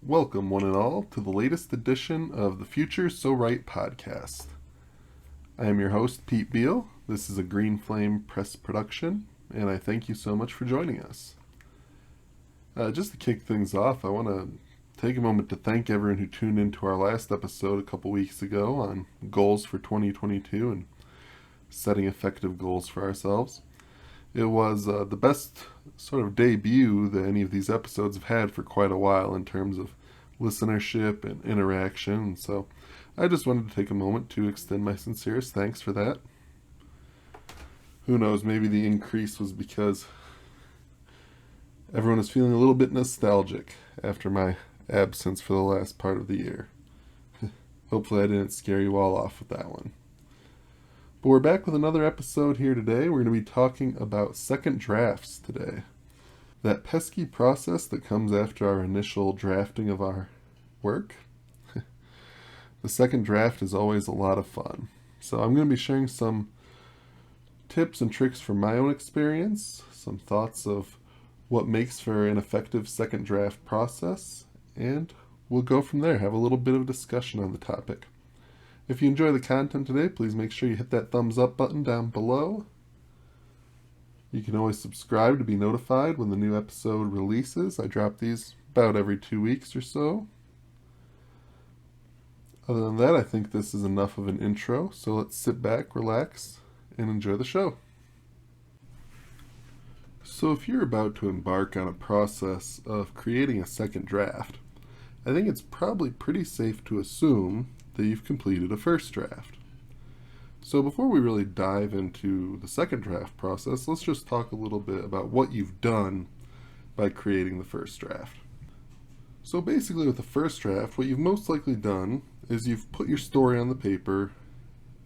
Welcome, one and all, to the latest edition of the Future So Right podcast. I am your host, Pete Beal. This is a Green Flame Press production, and I thank you so much for joining us. Just to kick things off, I want to take a moment to thank everyone who tuned into our last episode a couple weeks ago on goals for 2022 and setting effective goals for ourselves. It was the best sort of debut that any of these episodes have had for quite a while in terms of listenership and interaction. So I just wanted to take a moment to extend my sincerest thanks for that. Who knows, maybe the increase was because everyone is feeling a little bit nostalgic after my absence for the last part of the year. Hopefully I didn't scare you all off with that one. But we're back with another episode here today. We're going to be talking about second drafts today. That pesky process that comes after our initial drafting of our work. The second draft is always a lot of fun. So I'm going to be sharing some tips and tricks from my own experience, some thoughts of what makes for an effective second draft process, and we'll go from there, have a little bit of discussion on the topic. If you enjoy the content today, please make sure you hit that thumbs up button down below. You can always subscribe to be notified when the new episode releases. I drop these about every 2 weeks or so. Other than that, I think this is enough of an intro, so let's sit back, relax, and enjoy the show. So if you're about to embark on a process of creating a second draft, I think it's probably pretty safe to assume that you've completed a first draft. So before we really dive into the second draft process, let's just talk a little bit about what you've done by creating the first draft. So basically with the first draft, what you've most likely done is you've put your story on the paper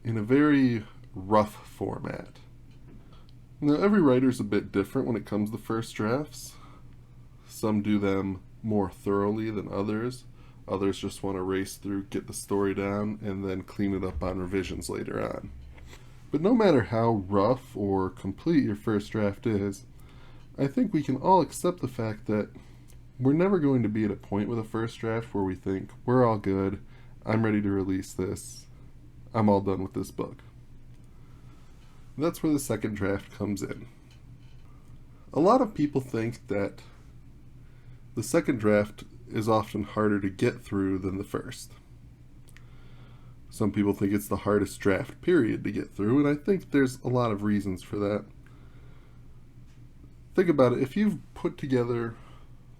in a very rough format. Now every writer's a bit different when it comes to first drafts. Some do them more thoroughly than others. Others just want to race through, get the story down, and then clean it up on revisions later on. But no matter how rough or complete your first draft is, I think we can all accept the fact that we're never going to be at a point with a first draft where we think, we're all good, I'm ready to release this, I'm all done with this book. That's where the second draft comes in. A lot of people think that the second draft is often harder to get through than the first. Some people think it's the hardest draft period to get through, and I think there's a lot of reasons for that. Think about it. If you've put together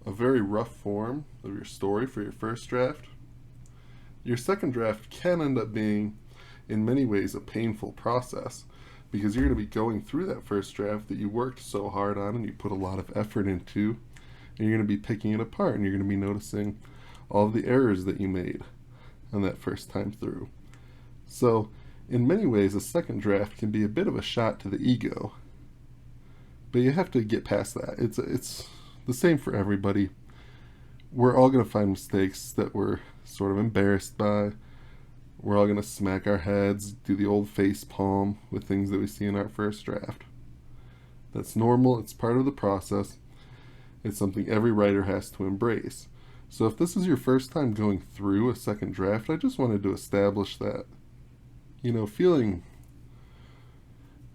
a very rough form of your story for your first draft, your second draft can end up being, in many ways, a painful process, because you're going to be going through that first draft that you worked so hard on and you put a lot of effort into, and you're going to be picking it apart, and you're going to be noticing all of the errors that you made on that first time through. So, in many ways, a second draft can be a bit of a shot to the ego. But you have to get past that. It's the same for everybody. We're all going to find mistakes that we're sort of embarrassed by. We're all going to smack our heads, do the old face palm with things that we see in our first draft. That's normal. It's part of the process. It's something every writer has to embrace. So if this is your first time going through a second draft, I just wanted to establish that, feeling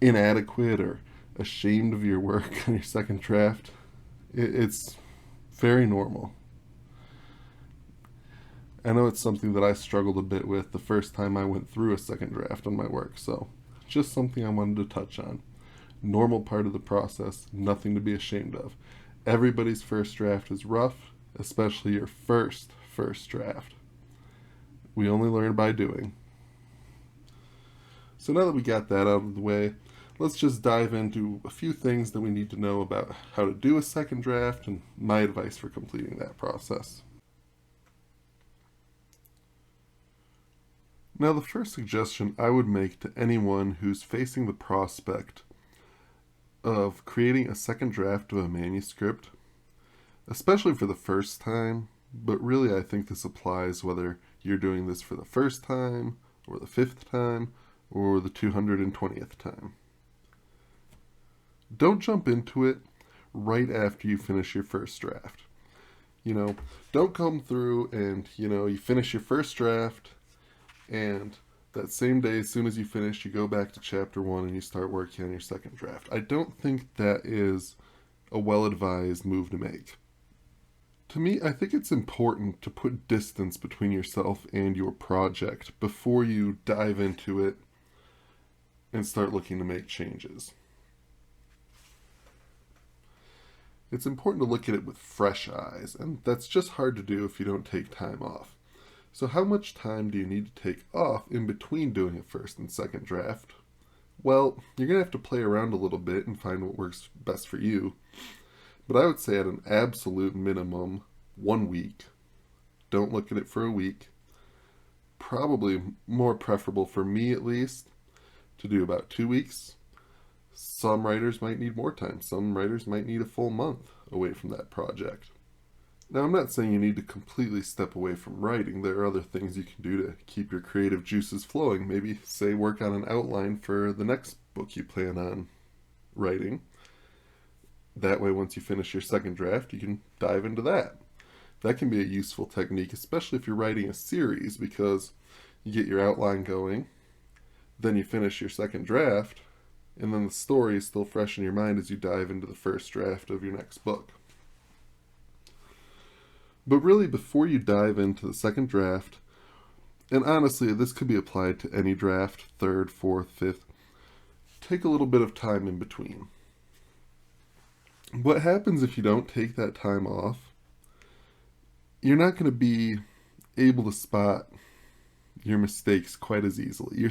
inadequate or ashamed of your work on your second draft, it's very normal. I know it's something that I struggled a bit with the first time I went through a second draft on my work, so just something I wanted to touch on. Normal part of the process, nothing to be ashamed of. Everybody's first draft is rough, especially your first draft. We only learn by doing. So now that we got that out of the way, let's just dive into a few things that we need to know about how to do a second draft and my advice for completing that process. Now, the first suggestion I would make to anyone who's facing the prospect of creating a second draft of a manuscript, especially for the first time, but really I think this applies whether you're doing this for the first time, or the 5th time, or the 220th time. Don't jump into it right after you finish your first draft. You know, don't come through and, you finish your first draft, and that same day, as soon as you finish, you go back to chapter one and you start working on your second draft. I don't think that is a well advised move to make. To me, I think it's important to put distance between yourself and your project before you dive into it and start looking to make changes. It's important to look at it with fresh eyes, and that's just hard to do if you don't take time off. So, how much time do you need to take off in between doing a first and second draft? Well, you're going to have to play around a little bit and find what works best for you. But I would say at an absolute minimum, 1 week. Don't look at it for a week. Probably more preferable for me at least to do about 2 weeks. Some writers might need more time. Some writers might need a full month away from that project. Now, I'm not saying you need to completely step away from writing. There are other things you can do to keep your creative juices flowing. Maybe, say, work on an outline for the next book you plan on writing. That way, once you finish your second draft, you can dive into that. That can be a useful technique, especially if you're writing a series, because you get your outline going, then you finish your second draft, and then the story is still fresh in your mind as you dive into the first draft of your next book. But really, before you dive into the second draft, and honestly, this could be applied to any draft, third, fourth, fifth, take a little bit of time in between. What happens if you don't take that time off? You're not going to be able to spot your mistakes quite as easily.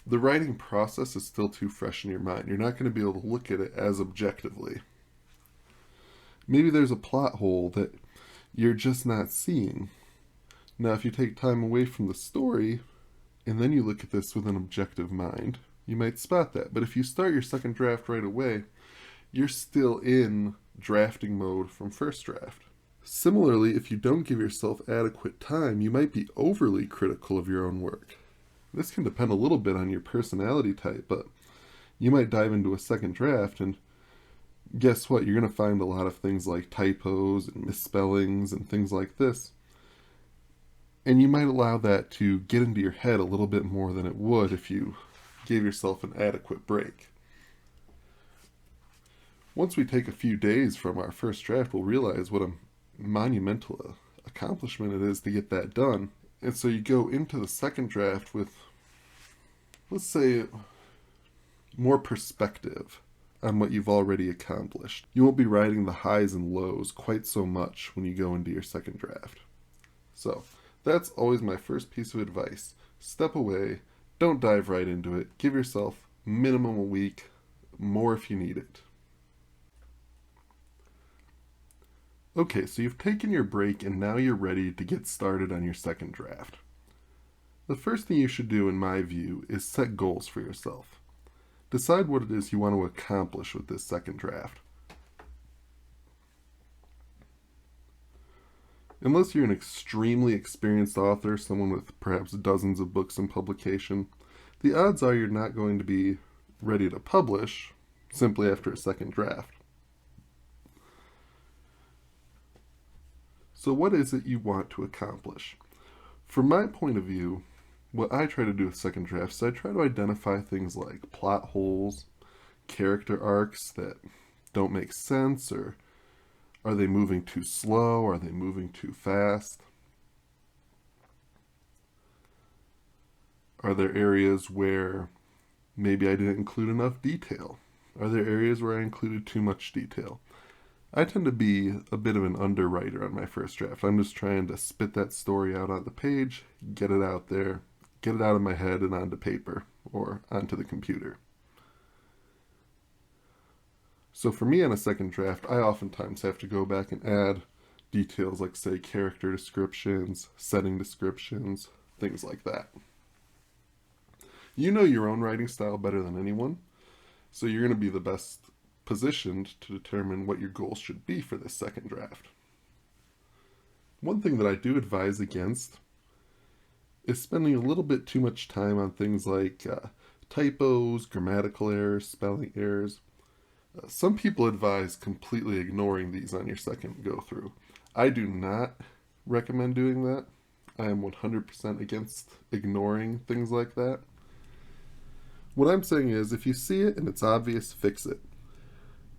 The writing process is still too fresh in your mind. You're not going to be able to look at it as objectively. Maybe there's a plot hole that you're just not seeing. Now, if you take time away from the story, and then you look at this with an objective mind, you might spot that. But if you start your second draft right away, you're still in drafting mode from first draft. Similarly, if you don't give yourself adequate time, you might be overly critical of your own work. This can depend a little bit on your personality type, but you might dive into a second draft and guess what? You're going to find a lot of things like typos and misspellings and things like this. And you might allow that to get into your head a little bit more than it would if you gave yourself an adequate break. Once we take a few days from our first draft, we'll realize what a monumental accomplishment it is to get that done. And so you go into the second draft with, let's say, more perspective on what you've already accomplished. You won't be riding the highs and lows quite so much when you go into your second draft. So that's always my first piece of advice. Step away, don't dive right into it. Give yourself minimum a week, more if you need it. Okay, so you've taken your break and now you're ready to get started on your second draft. The first thing you should do, in my view, is set goals for yourself. Decide what it is you want to accomplish with this second draft. Unless you're an extremely experienced author, someone with perhaps dozens of books in publication, the odds are you're not going to be ready to publish simply after a second draft. So what is it you want to accomplish? From my point of view, what I try to do with second drafts is I try to identify things like plot holes, character arcs that don't make sense, or are they moving too slow? Are they moving too fast? Are there areas where maybe I didn't include enough detail? Are there areas where I included too much detail? I tend to be a bit of an underwriter on my first draft. I'm just trying to spit that story out on the page, get it out there, get it out of my head and onto paper or onto the computer. So for me on a second draft, I oftentimes have to go back and add details like, say, character descriptions, setting descriptions, things like that. You know your own writing style better than anyone, so you're going to be the best positioned to determine what your goals should be for this second draft. One thing that I do advise against is spending a little bit too much time on things like typos, grammatical errors, spelling errors. Some people advise completely ignoring these on your second go through. I do not recommend doing that. I am 100% against ignoring things like that. What I'm saying is, if you see it and it's obvious, fix it.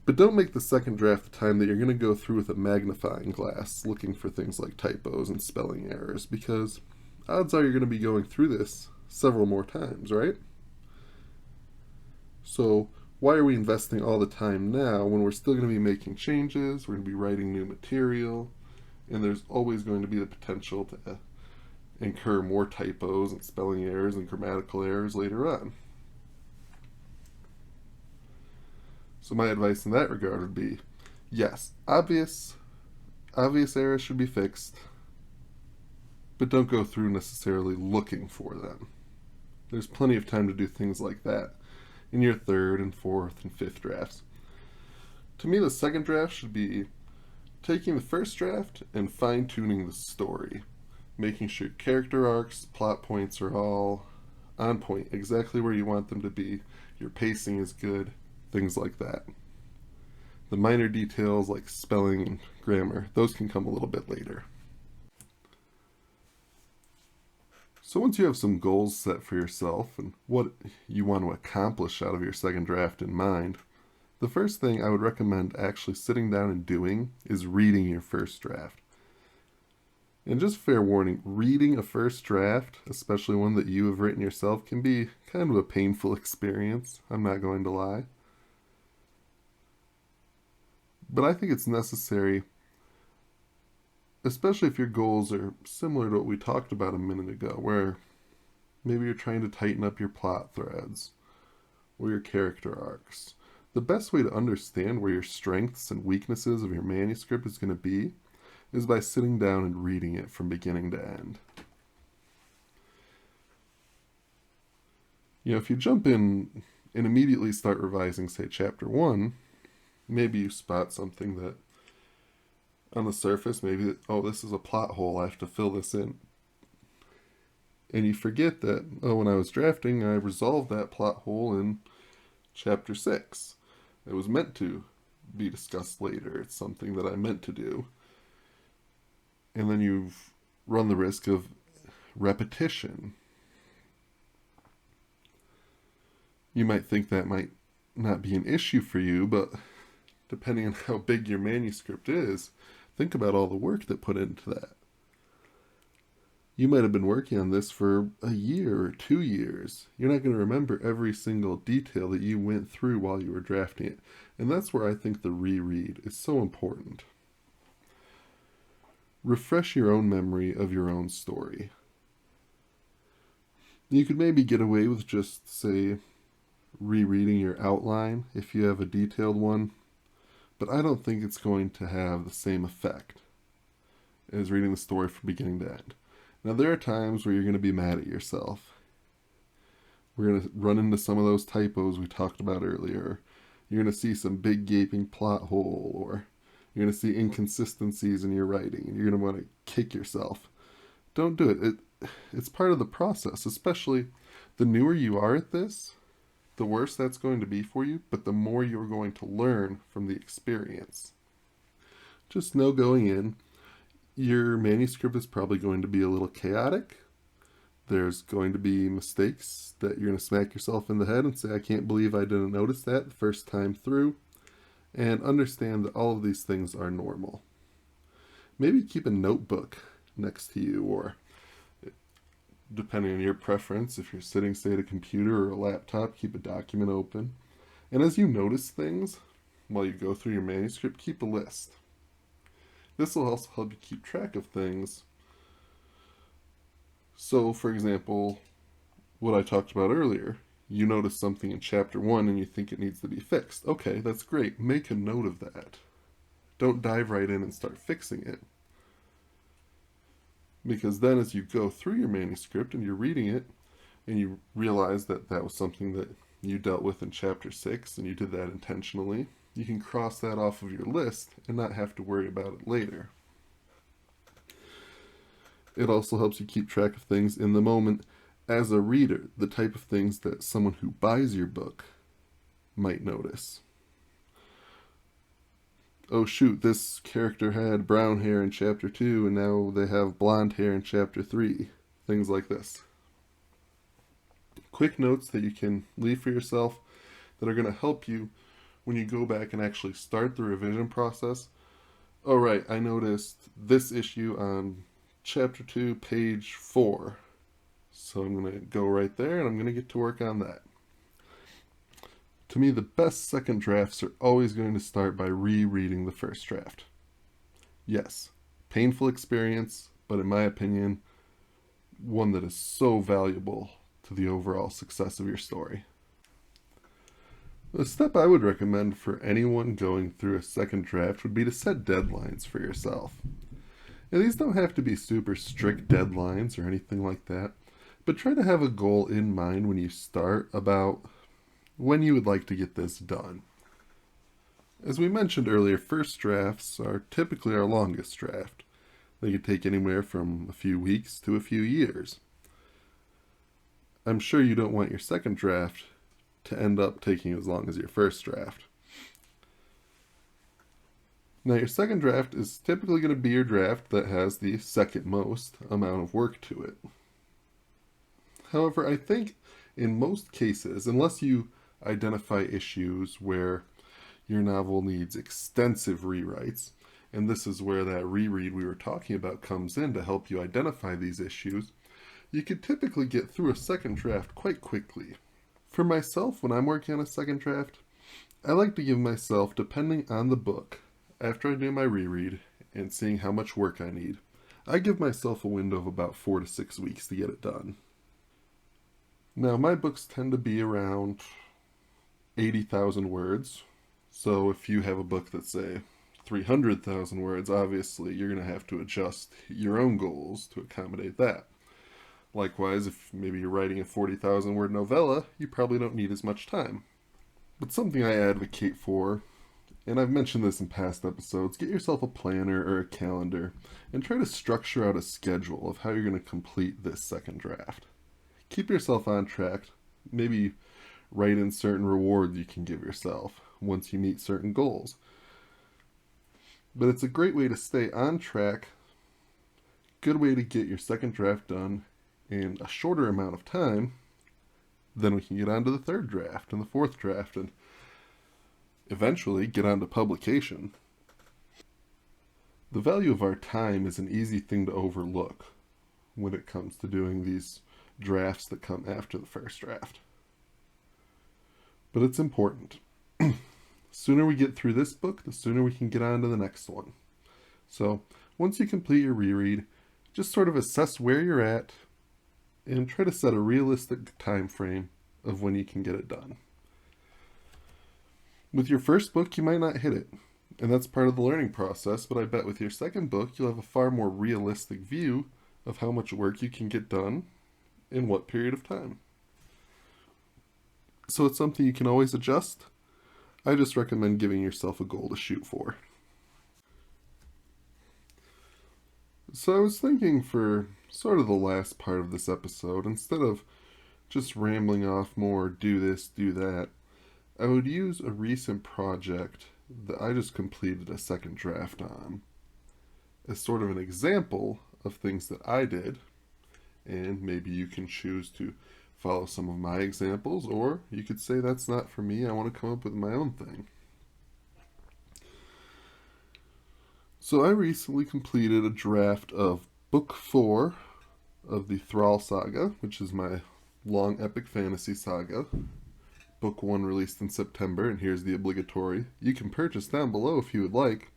But don't make the second draft the time that you're going to go through with a magnifying glass looking for things like typos and spelling errors, because odds are you're going to be going through this several more times, right? So why are we investing all the time now when we're still going to be making changes, we're going to be writing new material, and there's always going to be the potential to incur more typos and spelling errors and grammatical errors later on. So my advice in that regard would be, yes, obvious errors should be fixed, but don't go through necessarily looking for them. There's plenty of time to do things like that in your third and fourth and fifth drafts. To me, the second draft should be taking the first draft and fine-tuning the story, making sure character arcs, plot points are all on point, exactly where you want them to be, your pacing is good, things like that. The minor details like spelling and grammar, those can come a little bit later. So once you have some goals set for yourself and what you want to accomplish out of your second draft in mind, the first thing I would recommend actually sitting down and doing is reading your first draft. And just fair warning, reading a first draft, especially one that you have written yourself, can be kind of a painful experience, I'm not going to lie. But I think it's necessary, especially if your goals are similar to what we talked about a minute ago, where maybe you're trying to tighten up your plot threads or your character arcs. The best way to understand where your strengths and weaknesses of your manuscript is going to be is by sitting down and reading it from beginning to end. You know, if you jump in and immediately start revising, say, chapter 1, maybe you spot something that on the surface, maybe, oh, this is a plot hole, I have to fill this in. And you forget that, oh, when I was drafting, I resolved that plot hole in chapter 6. It was meant to be discussed later. It's something that I meant to do. And then you've run the risk of repetition. You might think that might not be an issue for you, but depending on how big your manuscript is, think about all the work that put into that. You might have been working on this for a year or 2 years. You're not going to remember every single detail that you went through while you were drafting it. And that's where I think the reread is so important. Refresh your own memory of your own story. You could maybe get away with just, say, rereading your outline if you have a detailed one, but I don't think it's going to have the same effect as reading the story from beginning to end. Now, there are times where you're going to be mad at yourself. We're going to run into some of those typos we talked about earlier. You're going to see some big gaping plot hole, or you're going to see inconsistencies in your writing, and you're going to want to kick yourself. Don't do it. It's part of the process, especially the newer you are at this, the worse that's going to be for you, but the more you're going to learn from the experience. Just know going in, your manuscript is probably going to be a little chaotic. There's going to be mistakes that you're going to smack yourself in the head and say, I can't believe I didn't notice that the first time through. And understand that all of these things are normal. Maybe keep a notebook next to you, or depending on your preference, if you're sitting, say, at a computer or a laptop, keep a document open. And as you notice things while you go through your manuscript, keep a list. This will also help you keep track of things. So, for example, what I talked about earlier, you notice something in chapter 1 and you think it needs to be fixed. Okay, that's great. Make a note of that. Don't dive right in and start fixing it. Because then as you go through your manuscript and you're reading it, and you realize that that was something that you dealt with in chapter 6 and you did that intentionally, you can cross that off of your list and not have to worry about it later. It also helps you keep track of things in the moment as a reader, the type of things that someone who buys your book might notice. oh shoot, this character had brown hair in chapter 2 and now they have blonde hair in chapter 3. Things like this. Quick notes that you can leave for yourself that are going to help you when you go back and actually start the revision process. Oh, right, I noticed this issue on chapter 2, page 4. So I'm going to go right there and I'm going to get to work on that. To me, the best second drafts are always going to start by rereading the first draft. Yes, painful experience, but in my opinion, one that is so valuable to the overall success of your story. The step I would recommend for anyone going through a second draft would be to set deadlines for yourself. Now, these don't have to be super strict deadlines or anything like that, but try to have a goal in mind when you start about when you would like to get this done. As we mentioned earlier, first drafts are typically our longest draft. They could take anywhere from a few weeks to a few years. I'm sure you don't want your second draft to end up taking as long as your first draft. Now, your second draft is typically going to be your draft that has the second most amount of work to it. However, I think in most cases, unless you identify issues where your novel needs extensive rewrites, and this is where that reread we were talking about comes in to help you identify these issues, you could typically get through a second draft quite quickly. For myself, when I'm working on a second draft, I like to give myself, depending on the book, after I do my reread and seeing how much work I need, I give myself a window of about 4 to 6 weeks to get it done. Now, my books tend to be around 80,000 words, so if you have a book that's, say, 300,000 words, obviously you're going to have to adjust your own goals to accommodate that. Likewise, if maybe you're writing a 40,000 word novella, you probably don't need as much time. But something I advocate for, and I've mentioned this in past episodes, get yourself a planner or a calendar and try to structure out a schedule of how you're going to complete this second draft. Keep yourself on track. Maybe write in certain rewards you can give yourself once you meet certain goals. But it's a great way to stay on track, good way to get your second draft done in a shorter amount of time. Then we can get on to the third draft and the fourth draft and eventually get on to publication. The value of our time is an easy thing to overlook when it comes to doing these drafts that come after the first draft. But it's important. The sooner we get through this book, the sooner we can get on to the next one. So once you complete your reread, just sort of assess where you're at and try to set a realistic time frame of when you can get it done. With your first book, you might not hit it, and that's part of the learning process, but I bet with your second book, you'll have a far more realistic view of how much work you can get done in what period of time. So it's something you can always adjust. I just recommend giving yourself a goal to shoot for. So I was thinking for sort of the last part of this episode, instead of just rambling off more, do this, do that, I would use a recent project that I just completed a second draft on as sort of an example of things that I did, and maybe you can choose to follow some of my examples, or you could say that's not for me, I want to come up with my own thing. So I recently completed a draft of Book 4 of the Thrall Saga, which is my long epic fantasy saga. Book 1 released in September, and here's the obligatory. You can purchase down below if you would like.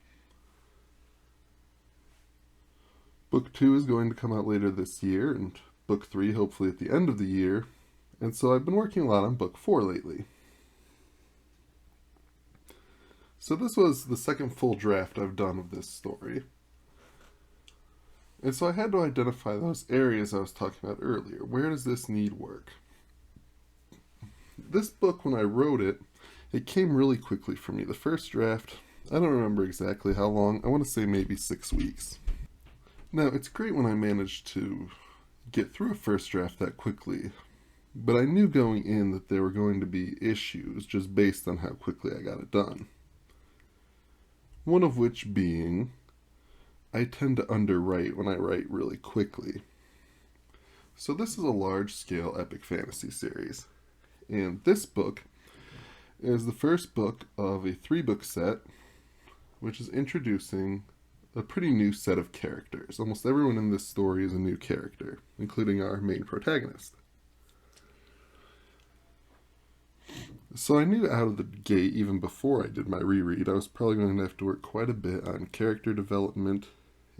Book 2 is going to come out later this year, and Book 3 hopefully at the end of the year. And so I've been working a lot on Book 4 lately. So this was the second full draft I've done of this story. And so I had to identify those areas I was talking about earlier. Where does this need work? This book, when I wrote it, it came really quickly for me. The first draft, I don't remember exactly how long. I want to say maybe 6 weeks. Now, it's great when I managed to get through a first draft that quickly, but I knew going in that there were going to be issues just based on how quickly I got it done. One of which being, I tend to underwrite when I write really quickly. So this is a large-scale epic fantasy series, and this book is the first book of a 3-book set, which is introducing a pretty new set of characters. Almost everyone in this story is a new character, including our main protagonist. So I knew out of the gate, even before I did my reread, I was probably going to have to work quite a bit on character development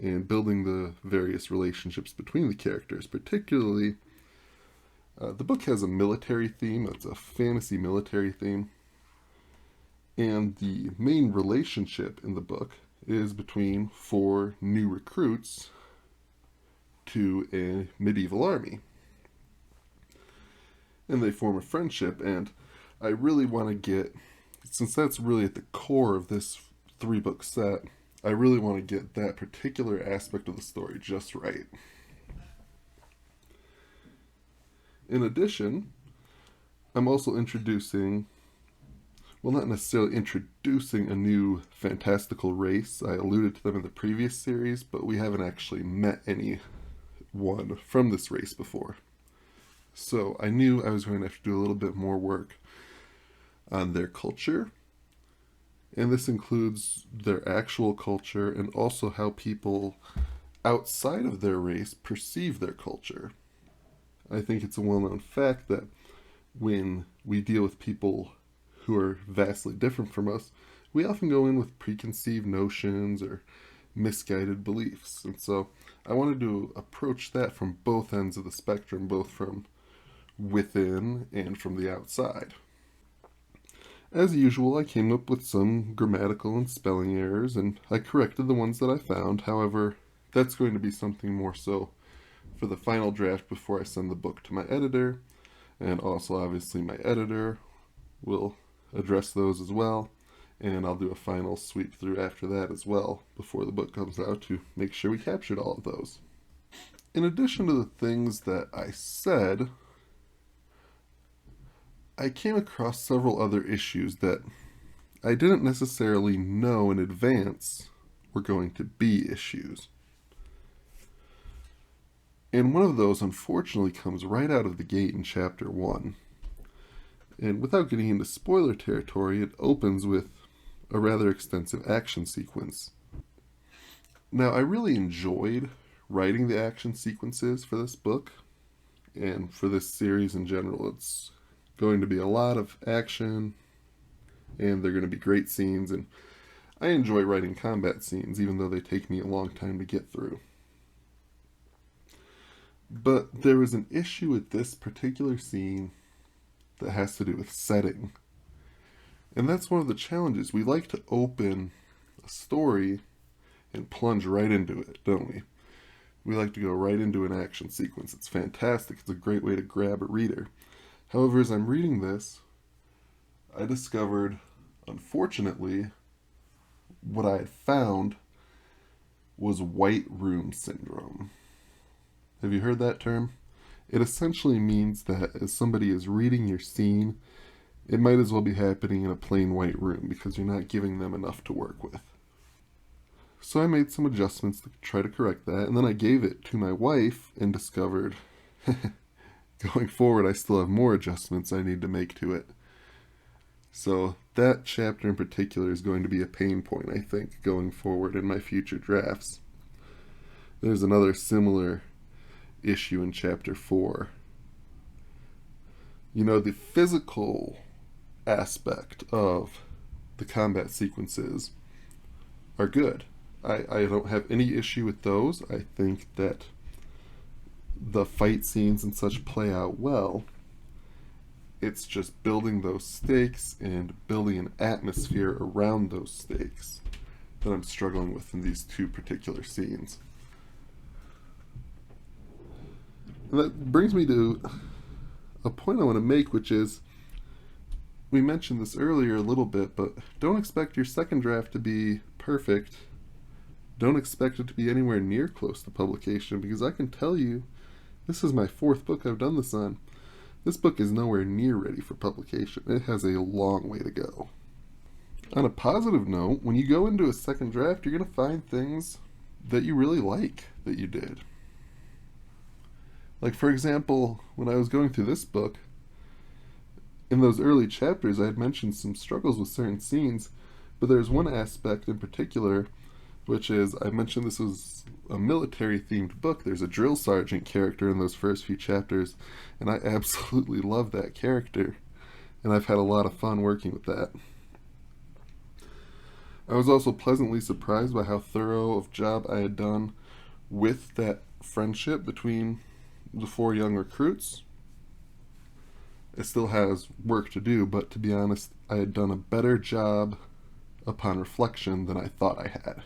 and building the various relationships between the characters. Particularly, the book has a military theme. It's a fantasy military theme. And the main relationship in the book is between 4 new recruits to a medieval army. And they form a friendship, and I really want to get, since that's really at the core of this 3-book set, I really want to get that particular aspect of the story just right. In addition, I'm also introducing, well, not necessarily introducing a new fantastical race. I alluded to them in the previous series, but we haven't actually met anyone from this race before. So I knew I was going to have to do a little bit more work on their culture, and this includes their actual culture and also how people outside of their race perceive their culture. I think it's a well-known fact that when we deal with people who are vastly different from us, we often go in with preconceived notions or misguided beliefs. And so I wanted to approach that from both ends of the spectrum, both from within and from the outside. As usual, I came up with some grammatical and spelling errors, and I corrected the ones that I found. However, that's going to be something more so for the final draft before I send the book to my editor, and also obviously my editor will address those as well, and I'll do a final sweep through after that as well before the book comes out to make sure we captured all of those. In addition to the things that I said, I came across several other issues that I didn't necessarily know in advance were going to be issues. And one of those, unfortunately, comes right out of the gate in Chapter 1. And without getting into spoiler territory, it opens with a rather extensive action sequence. Now, I really enjoyed writing the action sequences for this book, and for this series in general. It's going to be a lot of action, and they're going to be great scenes, and I enjoy writing combat scenes, even though they take me a long time to get through. But there was an issue with this particular scene that has to do with setting. And that's one of the challenges. We like to open a story and plunge right into it, don't we? We like to go right into an action sequence. It's fantastic. It's a great way to grab a reader. However, as I'm reading this, I discovered, unfortunately, what I had found was white room syndrome. Have you heard that term? It essentially means that as somebody is reading your scene, it might as well be happening in a plain white room because you're not giving them enough to work with. So I made some adjustments to try to correct that, and then I gave it to my wife and discovered, going forward, I still have more adjustments I need to make to it. So that chapter in particular is going to be a pain point, I think, going forward in my future drafts. There's another similar issue in Chapter 4. You know, the physical aspect of the combat sequences are good. I don't have any issue with those. I think that the fight scenes and such play out well. It's just building those stakes and building an atmosphere around those stakes that I'm struggling with in these 2 particular scenes. And that brings me to a point I want to make, which is, we mentioned this earlier a little bit, but don't expect your second draft to be perfect. Don't expect it to be anywhere near close to publication, because I can tell you, this is my 4th book I've done this on. This book is nowhere near ready for publication. It has a long way to go. On a positive note, when you go into a second draft, you're going to find things that you really like that you did. Like, for example, when I was going through this book, in those early chapters, I had mentioned some struggles with certain scenes, but there's one aspect in particular, which is I mentioned this was a military themed book. There's a drill sergeant character in those first few chapters, and I absolutely love that character, and I've had a lot of fun working with that. I was also pleasantly surprised by how thorough of job I had done with that friendship between the four young recruits. It still has work to do, but to be honest, I had done a better job upon reflection than I thought I had.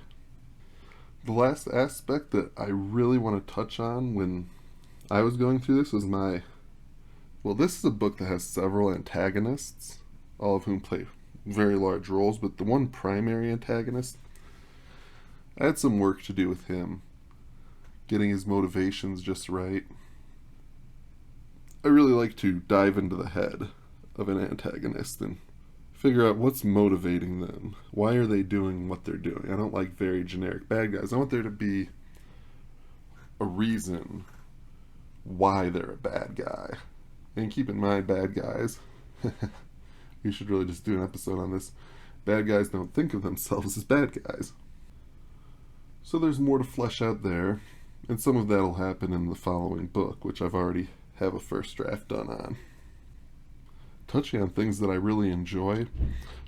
The last aspect that I really want to touch on when I was going through this was this is a book that has several antagonists, all of whom play very large roles, but the one primary antagonist, I had some work to do with him, getting his motivations just right. I really like to dive into the head of an antagonist and figure out what's motivating them. Why are they doing what they're doing? I don't like very generic bad guys. I want there to be a reason why they're a bad guy. And keep in mind, bad guys, we should really just do an episode on this. Bad guys don't think of themselves as bad guys. So there's more to flesh out there, and some of that will happen in the following book, which I've already have a first draft done on. Touching on things that I really enjoyed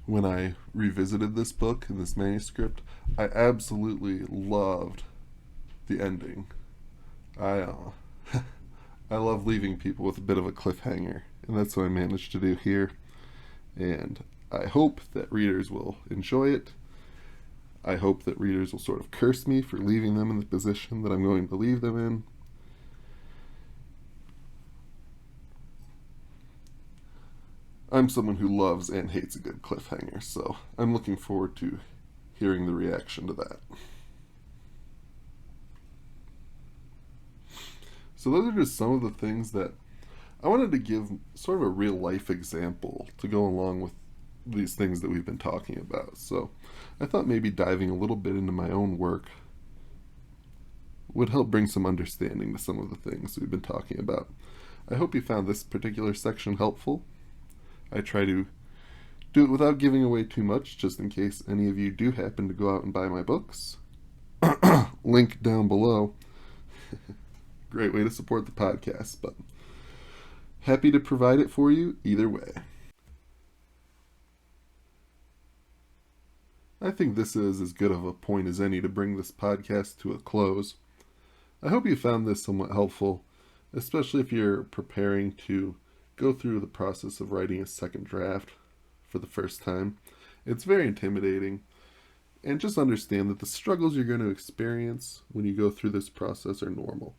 when I revisited this book and this manuscript, I absolutely loved the ending. I love leaving people with a bit of a cliffhanger, and that's what I managed to do here. And I hope that readers will enjoy it. I hope that readers will sort of curse me for leaving them in the position that I'm going to leave them in. I'm someone who loves and hates a good cliffhanger, so I'm looking forward to hearing the reaction to that. So those are just some of the things that I wanted to give sort of a real life example to go along with these things that we've been talking about. So I thought maybe diving a little bit into my own work would help bring some understanding to some of the things we've been talking about. I hope you found this particular section helpful. I try to do it without giving away too much, just in case any of you do happen to go out and buy my books. Link down below. Great way to support the podcast, but happy to provide it for you either way. I think this is as good of a point as any to bring this podcast to a close. I hope you found this somewhat helpful, especially if you're preparing to go through the process of writing a second draft for the first time. It's very intimidating, and just understand that the struggles you're going to experience when you go through this process are normal.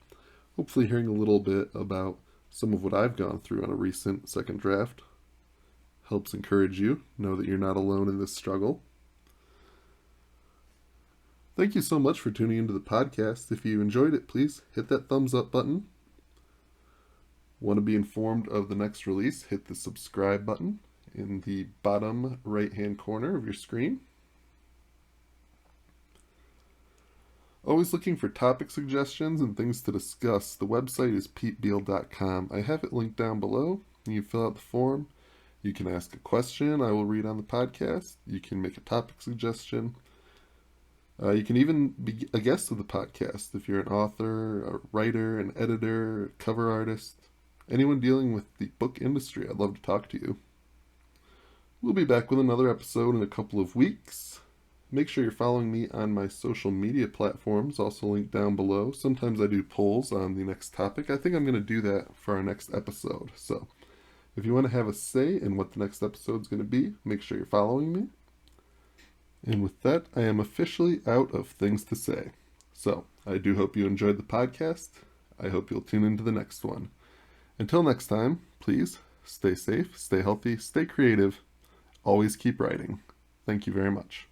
Hopefully hearing a little bit about some of what I've gone through on a recent second draft helps encourage you, know that you're not alone in this struggle. Thank you so much for tuning into the podcast. If you enjoyed it, please hit that thumbs up button. Want to be informed of the next release? Hit the subscribe button in the bottom right-hand corner of your screen. Always looking for topic suggestions and things to discuss. The website is petebeal.com. I have it linked down below. You fill out the form. You can ask a question I will read on the podcast. You can make a topic suggestion. You can even be a guest of the podcast if you're an author, a writer, an editor, a cover artist, anyone dealing with the book industry. I'd love to talk to you. We'll be back with another episode in a couple of weeks. Make sure you're following me on my social media platforms, also linked down below. Sometimes I do polls on the next topic. I think I'm going to do that for our next episode. So if you want to have a say in what the next episode is going to be, make sure you're following me. And with that, I am officially out of things to say. So I do hope you enjoyed the podcast. I hope you'll tune into the next one. Until next time, please stay safe, stay healthy, stay creative. Always keep writing. Thank you very much.